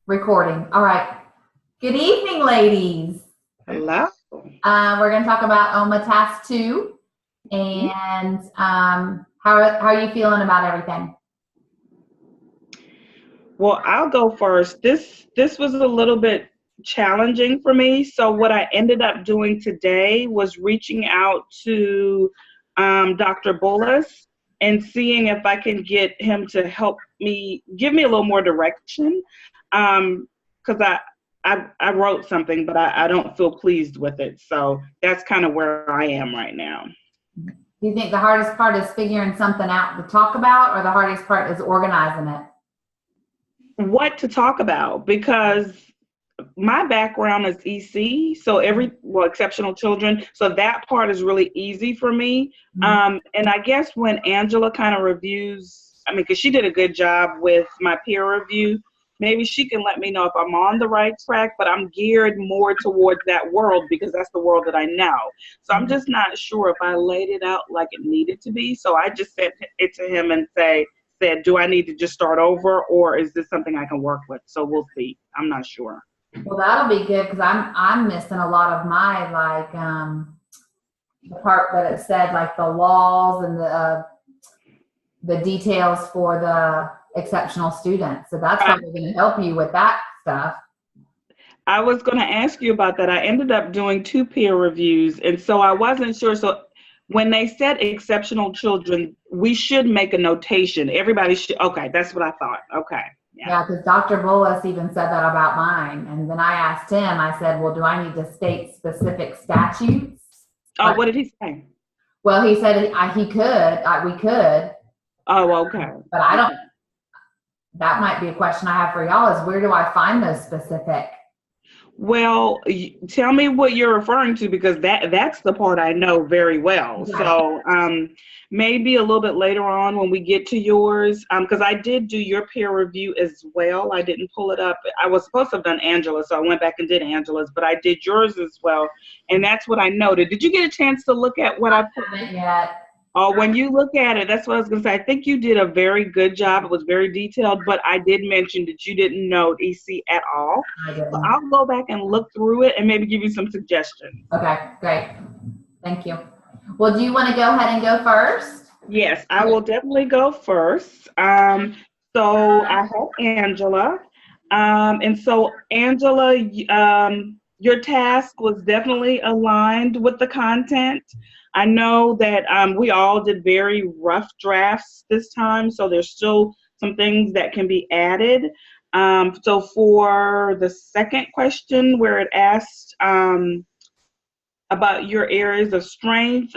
Recording. All right. Good evening, ladies. Hello. We're going to talk about OMA Task 2. Mhm. And how are you feeling about everything? Well, I'll go first. This was a little bit challenging for me. So what I ended up doing today was reaching out to Dr. Bullis and seeing if I can get him to help me give me a little more direction. Because I wrote something, but I don't feel pleased with it. So that's kind of where I am right now. Do you think the hardest part is figuring something out to talk about, or the hardest part is organizing it? What to talk about, because my background is EC, so exceptional children. So that part is really easy for me. Mhm. And I guess when Angela kind of reviews, I mean, because she did a good job with my peer review, maybe she can let me know if I'm on the right track, but I'm geared more towards that world because that's the world that I know. So I'm just not sure if I laid it out like it needed to be. So I just sent it to him and said, do I need to just start over, or is this something I can work with? So we'll see. I'm not sure. Well, that'll be good because I'm missing a lot of my the part that it said like the laws and the details for the exceptional students. So that's Right. probably going to help you with that stuff. I was going to ask you about that. I ended up doing two peer reviews, and so I wasn't sure. So when they said exceptional children, we should make a notation. Everybody should. Okay, that's what I thought. Okay, yeah. Yeah, because Dr. Bullis even said that about mine. And then I asked him, I said, well, do I need to state specific statutes? Oh, Like, what did he say? well, he said he could, we could, Oh, okay. but I don't, Okay. that might be a question I have for y'all is where do I find those specific? Well, tell me what you're referring to, because that's the part I know very well. Right. So maybe a little bit later on when we get to yours, because I did do your peer review as well. I didn't pull it up. I was supposed to have done Angela, so I went back and did Angela's, but I did yours as well, and that's what I noted. Did you get a chance to look at what I I put? haven't yet. Oh, when you look at it, that's what I was going to say. I think you did a very good job. It was very detailed, but I did mention that you didn't know EC at all. I So didn't. I'll go back and look through it and maybe give you some suggestions. Okay, great. Thank you. Well, do you want to go ahead and go first? Yes, I will definitely go first. So I have Angela. And so, Angela, your task was definitely aligned with the content. I know that we all did very rough drafts this time, so there's still some things that can be added. So, for the second question, where it asked, about your areas of strength.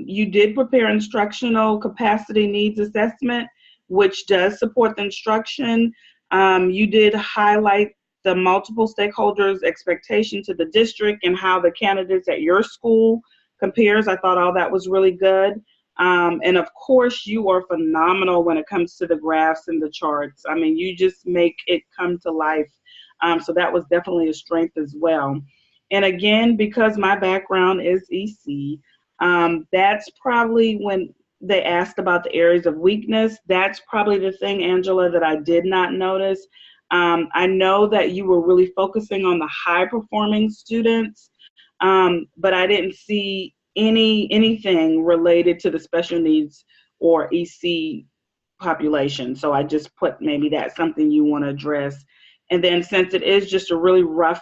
You did prepare instructional capacity needs assessment, which does support the instruction. You did highlight the multiple stakeholders' expectation to the district and how the candidates at your school compares. I thought all that was really good. And of course, you are phenomenal when it comes to the graphs and the charts. I mean, you just make it come to life. So that was definitely a strength as well. And again, because my background is EC, that's probably when they asked about the areas of weakness. That's probably the thing, Angela, that I did not notice. I know that you were really focusing on the high performing students, but I didn't see anything related to the special needs or EC population. So I just put maybe that's something you want to address. And then since it is just a really rough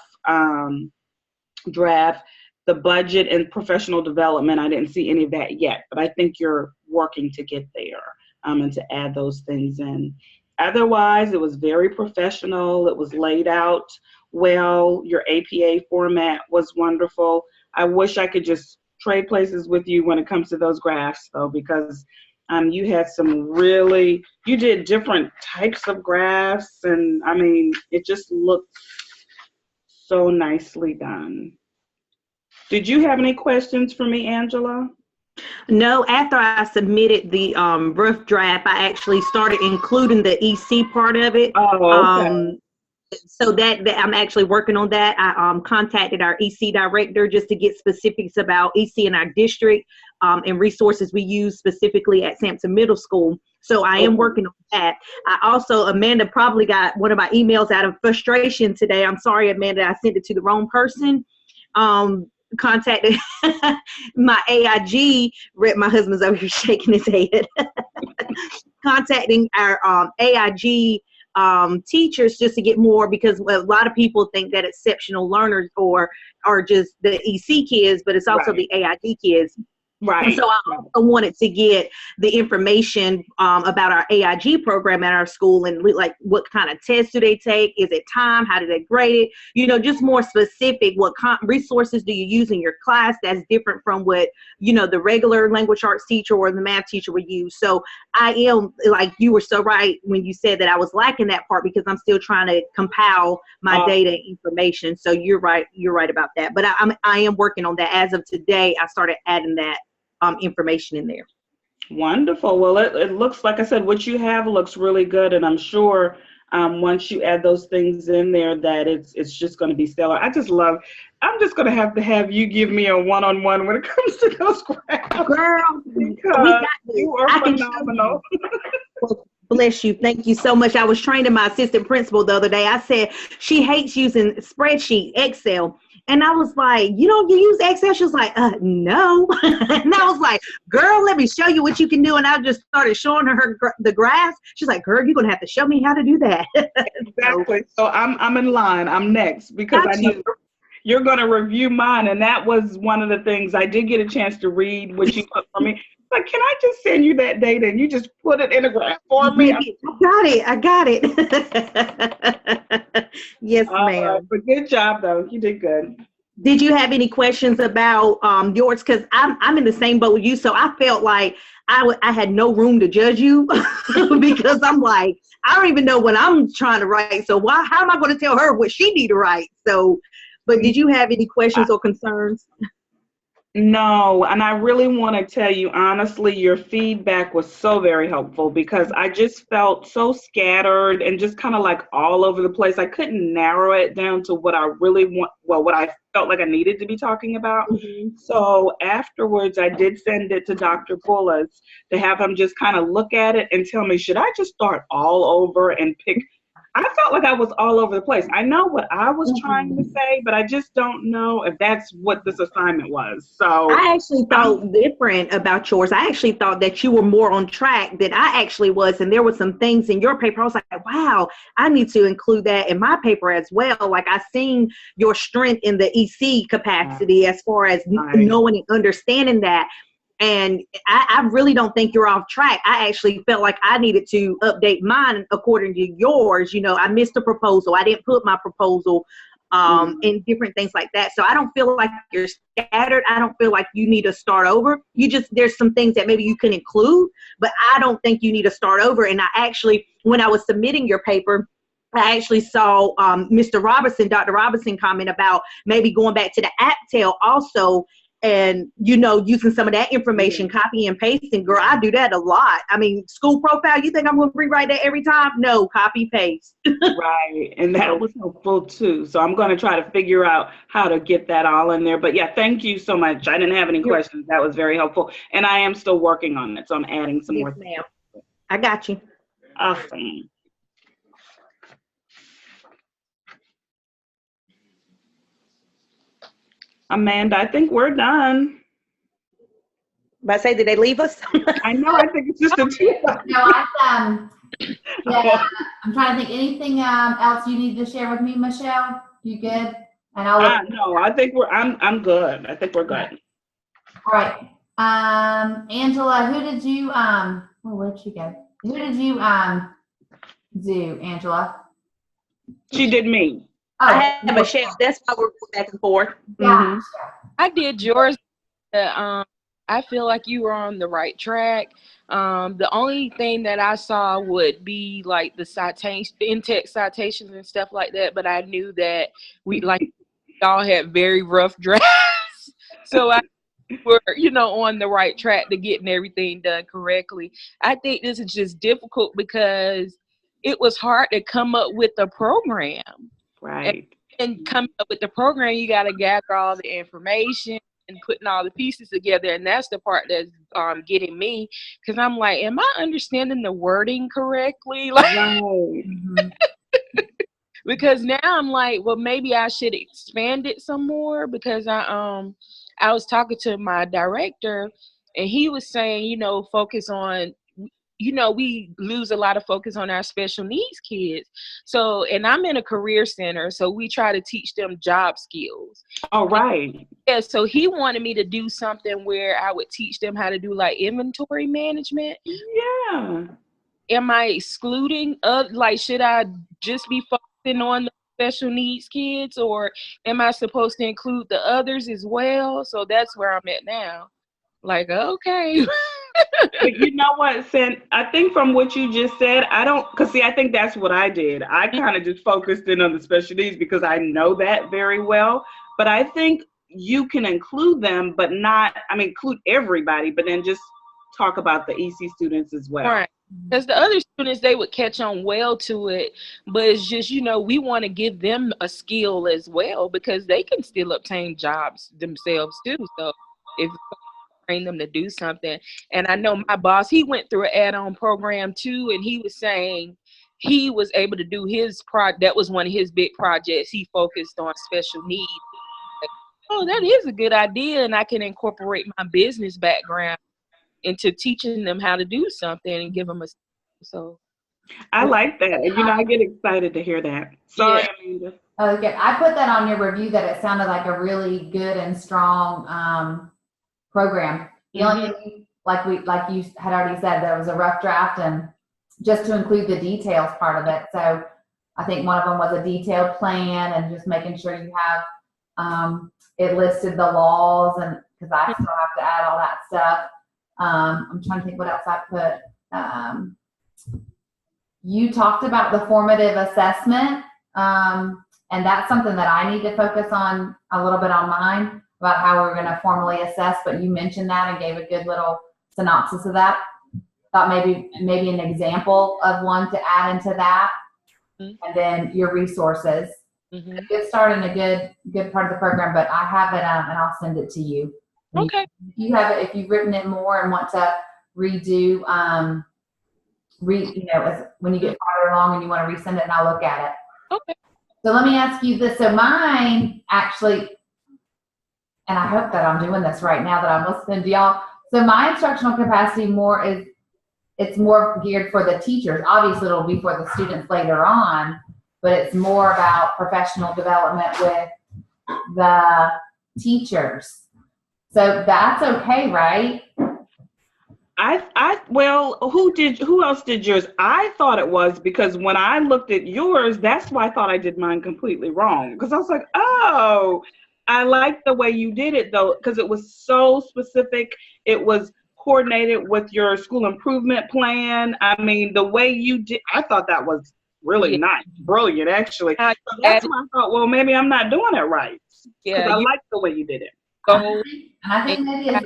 draft, the budget and professional development, I didn't see any of that yet, but I think you're working to get there and to add those things in. Otherwise, it was very professional. It was laid out well. Your APA format was wonderful. I wish I could just trade places with you when it comes to those graphs, though, because you had you did different types of graphs, and I mean, it just looked so nicely done. Did you have any questions for me, Angela? No, after I submitted the rough draft, I actually started including the EC part of it. Oh, okay. Um, so that I'm actually working on that. I contacted our EC director just to get specifics about EC in our district and resources we use specifically at Sampson Middle School. So I am working on that. I also, Amanda probably got one of my emails out of frustration today. I'm sorry, Amanda, I sent it to the wrong person. Contacted my AIG, my husband's over here shaking his head, contacting our AIG teachers just to get more, because a lot of people think that exceptional learners are just the EC kids, but it's also the AIG kids. Right. And so I also wanted to get the information about our AIG program at our school, and like what kind of tests do they take? Is it time? How do they grade it? You know, just more specific. What resources do you use in your class that's different from what, you know, the regular language arts teacher or the math teacher would use? So I am, like, you were so right when you said that I was lacking that part, because I'm still trying to compile my data and information. So you're right about that. But I am working on that. As of today, I started adding that information in there. Wonderful. Well, it looks, like I said, what you have looks really good, and I'm sure once you add those things in there that it's just going to be stellar. I'm just going to have you give me a one-on-one when it comes to those graphs. Girl, because you are phenomenal. Bless you. Thank you so much. I was training my assistant principal the other day. I said she hates using spreadsheet, Excel. And I was like, you use Excel? She was like, no. And I was like, girl, let me show you what you can do. And I just started showing her the graphs. She's like, girl, you're going to have to show me how to do that. Exactly. So I'm in line. I'm next, because I know you're going to review mine. And that was one of the things I did get a chance to read what you put for me. Like, can I just send you that data and you just put it in a graph for me? I got it. Yes, ma'am. But good job, though. You did good. Did you have any questions about yours? Because I'm in the same boat with you, so I felt like I had no room to judge you because I'm like, I don't even know what I'm trying to write. So how am I going to tell her what she need to write? So, but did you have any questions or concerns? No, and I really want to tell you, honestly, your feedback was so very helpful, because I just felt so scattered and just kind of like all over the place. I couldn't narrow it down to what I really what I felt like I needed to be talking about. Mm-hmm. So afterwards, I did send it to Dr. Bullis to have him just kind of look at it and tell me, should I just start all over and pick? I felt like I was all over the place. I know what I was trying to say, but I just don't know if that's what this assignment was. So I actually thought different about yours. I actually thought that you were more on track than I actually was. And there were some things in your paper. I was like, wow, I need to include that in my paper as well. Like, I seen your strength in the EC capacity as far as knowing and understanding that. And I really don't think you're off track. I actually felt like I needed to update mine according to yours. I missed a proposal. I didn't put my proposal and different things like that. So I don't feel like you're scattered. I don't feel like you need to start over. There's some things that maybe you can include, but I don't think you need to start over. And I actually, when I was submitting your paper, I actually saw Dr. Robinson comment about maybe going back to the AppTel also, and, using some of that information, copy and pasting. Girl, I do that a lot. I mean, school profile, you think I'm going to rewrite that every time? No, copy, paste. Right. And that was helpful, too. So I'm going to try to figure out how to get that all in there. But, yeah, thank you so much. I didn't have any questions. That was very helpful. And I am still working on it, so I'm adding some more. Ma'am. I got you. Awesome. Amanda, I think we're done. But say, did they leave us? I know. I think it's just a two. No, I'm trying to think. Anything else you need to share with me, Michelle? You good? And no, I think I'm good. I think we're good. All right. Angela, who did you where'd she go? Who did you do, Angela? She did me. Oh, I had Michelle. That's why we're going back and forth. Yeah. I did yours. I feel like you were on the right track. The only thing that I saw would be like the citation, in-text citations and stuff like that. But I knew that y'all had very rough drafts, so I were on the right track to getting everything done correctly. I think this is just difficult because it was hard to come up with a program. Right. And coming up with the program, you got to gather all the information. and putting all the pieces together, and that's the part that's getting me, because I'm like, am I understanding the wording correctly? Like, Right. Mhm. because now I'm like, well, maybe I should expand it some more, because I was talking to my director, and he was saying, focus on, we lose a lot of focus on our special needs kids. So, and I'm in a career center, so we try to teach them job skills. Oh, right. Yeah, so he wanted me to do something where I would teach them how to do like inventory management. Yeah. Am I excluding like, should I just be focusing on the special needs kids, or am I supposed to include the others as well? So that's where I'm at now. Like, okay. But you know what, Sen? I think from what you just said, I think that's what I did. I kind of just focused in on the special needs because I know that very well. But I think you can include them, but include everybody, but then just talk about the EC students as well. Right. Because the other students, they would catch on well to it, but it's just, we want to give them a skill as well, because they can still obtain jobs themselves too. So if train them to do something. And I know my boss, he went through an add-on program too, and he was saying he was able to do his that was one of his big projects. He focused on special needs. Like, oh, that is a good idea, and I can incorporate my business background into teaching them how to do something and give them a. So I like that, and I get excited to hear that. Sorry, Yeah. Amanda. Okay, I put that on your review that it sounded like a really good and strong program. The only thing, like you had already said, that it was a rough draft, and just to include the details part of it. So I think one of them was a detailed plan, and just making sure you have it listed the laws, and because I still have to add all that stuff. I'm trying to think what else I put. You talked about the formative assessment, and that's something that I need to focus on a little bit on mine, about how we're going to formally assess, but you mentioned that and gave a good little synopsis of that. Thought maybe an example of one to add into that, and then your resources. Get started in a good part of the program, but I have it and I'll send it to you. Okay. If you have it, if you've written it more and want to redo, when you get farther along and you want to resend it, and I'll look at it. Okay. So let me ask you this. So mine actually, and I hope that I'm doing this right now that I'm listening to y'all. So my instructional capacity it's more geared for the teachers. Obviously it'll be for the students later on, but it's more about professional development with the teachers. So that's okay, right? Who else did yours? I thought it was, because when I looked at yours, that's why I thought I did mine completely wrong. Because I was like, oh, I like the way you did it though, because it was so specific. It was coordinated with your school improvement plan. I mean, the way you did, I thought that was really nice, brilliant actually. So that's why I thought, well, maybe I'm not doing it right. Because I like the way you did it. So, and I think maybe it's,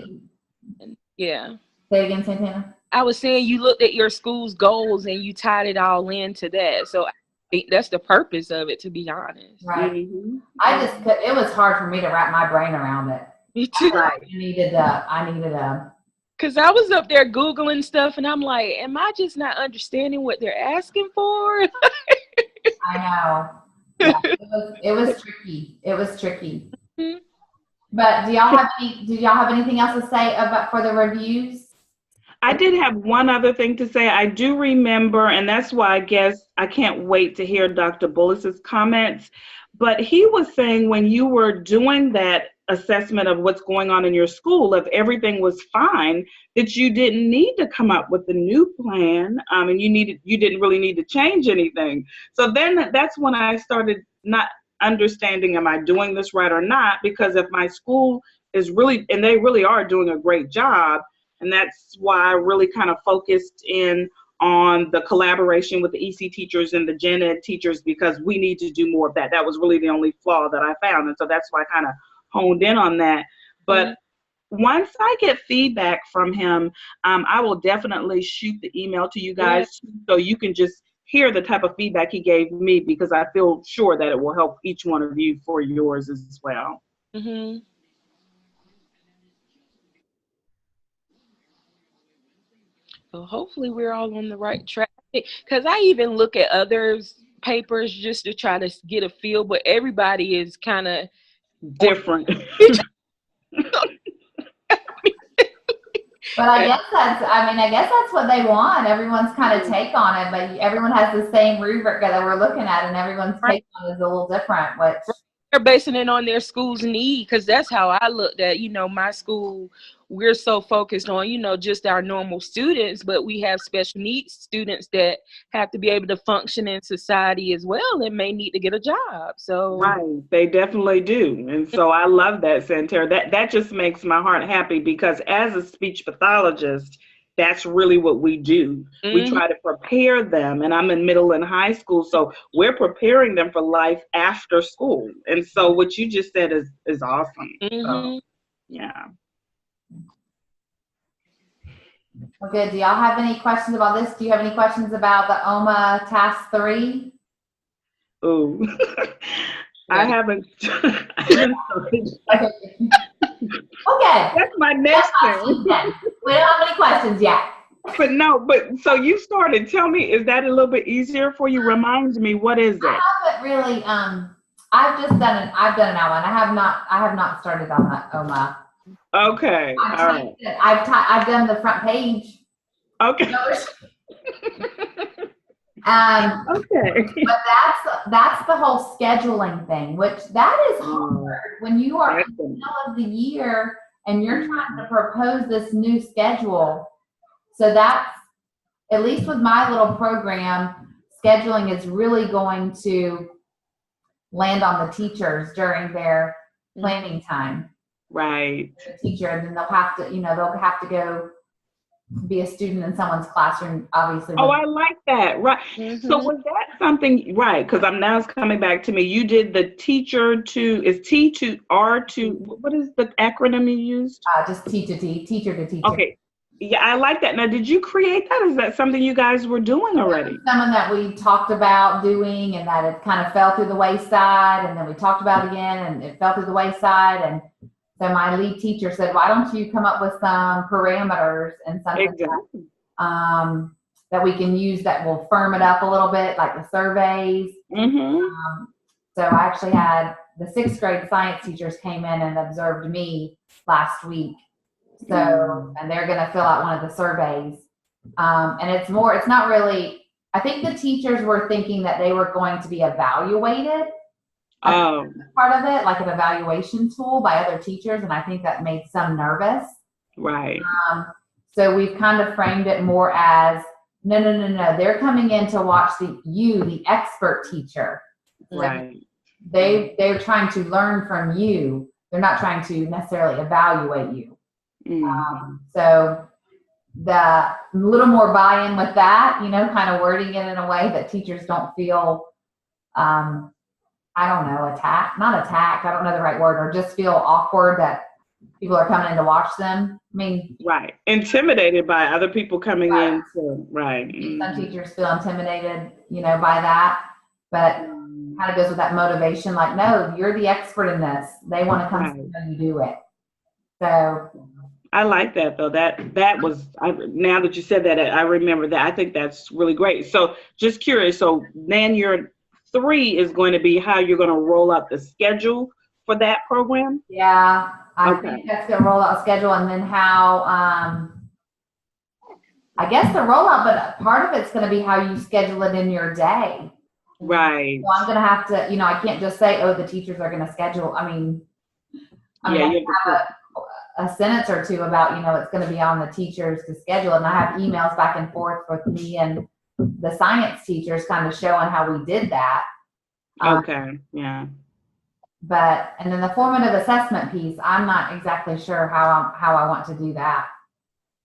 yeah. Say again, Santana. I was saying you looked at your school's goals and you tied it all into that. So I think that's the purpose of it, to be honest. Right. Mm-hmm. It was hard for me to wrap my brain around it. Me too. Right. I needed a. Because I was up there Googling stuff and I'm like, am I just not understanding what they're asking for? I know. Yeah, it was tricky. It was tricky. Mm-hmm. But do y'all have anything else to say for the reviews? I did have one other thing to say. I do remember, and that's why I guess I can't wait to hear Dr. Bullis's comments. But he was saying when you were doing that assessment of what's going on in your school, if everything was fine, that you didn't need to come up with a new plan, and you didn't really need to change anything. So then that's when I started not understanding, am I doing this right or not? Because if my school is really, and they really are doing a great job, and that's why I really kind of focused in on the collaboration with the EC teachers and the gen ed teachers, because we need to do more of that. That was really the only flaw that I found. And so that's why I kind of honed in on that. But once I get feedback from him, I will definitely shoot the email to you guys so you can just hear the type of feedback he gave me, because I feel sure that it will help each one of you for yours as well. Mm-hmm. So hopefully we're all on the right track. Because I even look at others' papers just to try to get a feel, but everybody is kind of Different. But I guess that's what they want. Everyone's kind of take on it, but everyone has the same rubric that we're looking at, and everyone's take on it is a little different, which they're basing it on their school's need, because that's how I looked at, my school. We're so focused on, just our normal students, but we have special needs students that have to be able to function in society as well and may need to get a job. So Right, they definitely do. And so I love that, Santera. That just makes my heart happy, because as a speech pathologist, that's really what we do. We try to prepare them, and I'm in middle and high school, so we're preparing them for life after school. And so what you just said is awesome. So, yeah. well, good. Do y'all have any questions about this? Do you have any questions about the OMA Task 3? Ooh. I haven't started. Okay. Okay. That's my next thing. We don't have any questions yet. But so you started. Tell me, is that a little bit easier for you? Remind me, what is it? I haven't really, I've done an outline. I have not started on that OMA. Okay. All right. I've done the front page. Okay. Okay. But that's the whole scheduling thing, which that is hard when you are in the middle of the year and you're trying to propose this new schedule. So that's, at least with my little program, scheduling is really going to land on the teachers during their planning time. Right. The teacher, and then they'll have to go be a student in someone's classroom, obviously. Oh, I like that. Right. So was that something, right? Because now it's coming back to me. You did the teacher to, is T to R to, what is the acronym you used? Just T to T, teacher to teacher. Okay. Yeah, I like that. Now, did you create that? Is that something you guys were doing already? Something that we talked about doing, and that it kind of fell through the wayside, and then we talked about it again, and it fell through the wayside. And so my lead teacher said, why don't you come up with some parameters and something that we can use that will firm it up a little bit, like the surveys. So I actually had the 6th grade science teachers came in and observed me last week. So, and they're going to fill out one of the surveys. And it's not really, I think the teachers were thinking that they were going to be evaluated. Part of it, like an evaluation tool by other teachers. And I think that made some nervous. Right. So we've kind of framed it more as, no. They're coming in to watch the expert teacher. Right. They're trying to learn from you. They're not trying to necessarily evaluate you. So the little more buy-in with that, kind of wording it in a way that teachers don't feel, I don't know, not attacked, I don't know the right word, or just feel awkward that people are coming in to watch them. I mean, right. Intimidated by other people coming in. Right. Some teachers feel intimidated, by that, but kind of goes with that motivation, like, no, you're the expert in this. They want to come see how you do it. So I like that, though. That was, now that you said that, I remember that. I think that's really great. So just curious. So then your 3 is going to be how you're going to roll out the schedule for that program? Yeah, I think that's going to roll out a schedule, and then how, I guess the rollout, but part of it's going to be how you schedule it in your day. Right. So I'm going to have to, I can't just say, the teachers are going to schedule. I have a sentence or two about, it's going to be on the teachers to schedule it. And I have emails back and forth with me and the science teachers kind of showing how we did that. Yeah. But, and then the formative assessment piece, I'm not exactly sure how I want to do that.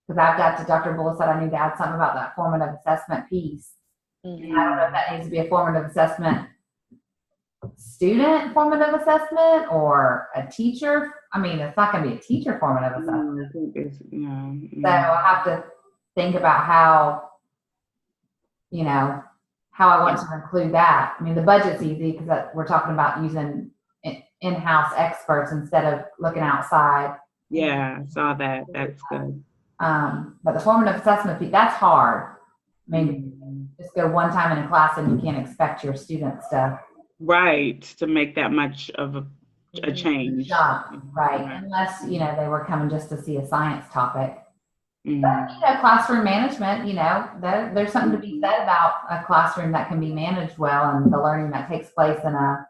Because I've got to, Dr. Bullis said I need to add something about that formative assessment piece. And I don't know if that needs to be a formative assessment student formative assessment or a teacher. I mean, it's not going to be a teacher formative assessment. So I'll have to think about how I want to include that. I mean, the budget's easy because we're talking about using in-house experts instead of looking outside. Yeah, I saw that. That's good. But the formative assessment piece, that's hard. I mean, just go one time in a class and you can't expect your students to Right, to make that much of a change. jump, right? Unless, they were coming just to see a science topic. Mhm. But, classroom management, there's something to be said about a classroom that can be managed well and the learning that takes place in a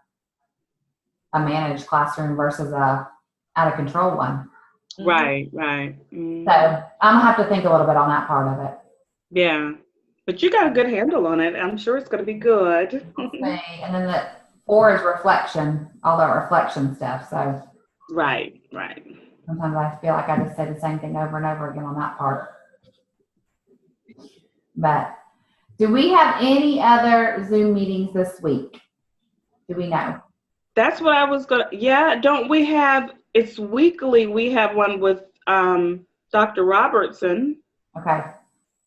managed classroom versus a out of control one. Right. Mhm. So I'm gonna have to think a little bit on that part of it. Yeah, but you got a good handle on it. I'm sure it's going to be good. And then the 4 is reflection, all that reflection stuff. So Right. sometimes I feel like I just say the same thing over and over again on that part. But do we have any other Zoom meetings this week? Do we know? That's what I was going to, yeah, don't we have, it's weekly, we have one with Dr. Robertson. Okay.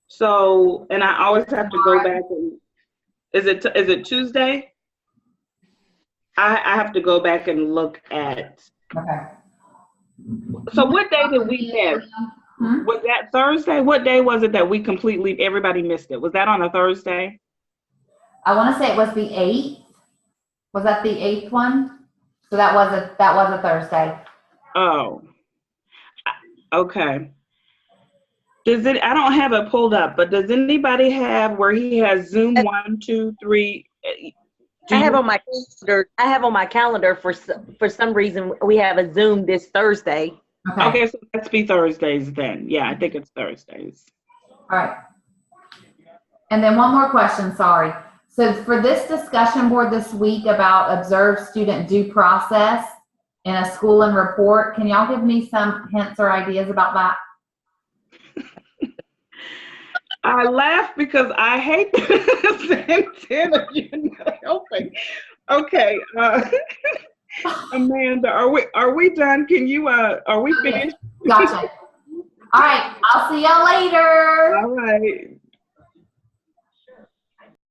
So, and I always have to go back and, is it Tuesday? I have to go back and look at. Okay. So what day did we have? Was that Thursday? What day was it that everybody missed it? Was that on a Thursday? I want to say it was the 8th. Was that the 8th one? So that was a Thursday. Oh, okay. I don't have it pulled up, but does anybody have where he has Zoom 1, 2, 3? I have on my calendar for some reason we have a Zoom this Thursday. Okay, so let's be Thursdays then. Yeah, I think it's Thursdays. All right. And then one more question, sorry. So for this discussion board this week about observed student due process in a school and report, can y'all give me some hints or ideas about that? I laugh because I hate Santana, you're not helping. Okay, Amanda, are we done? Can you are we finished? Gotcha. All right, I'll see y'all later. All right.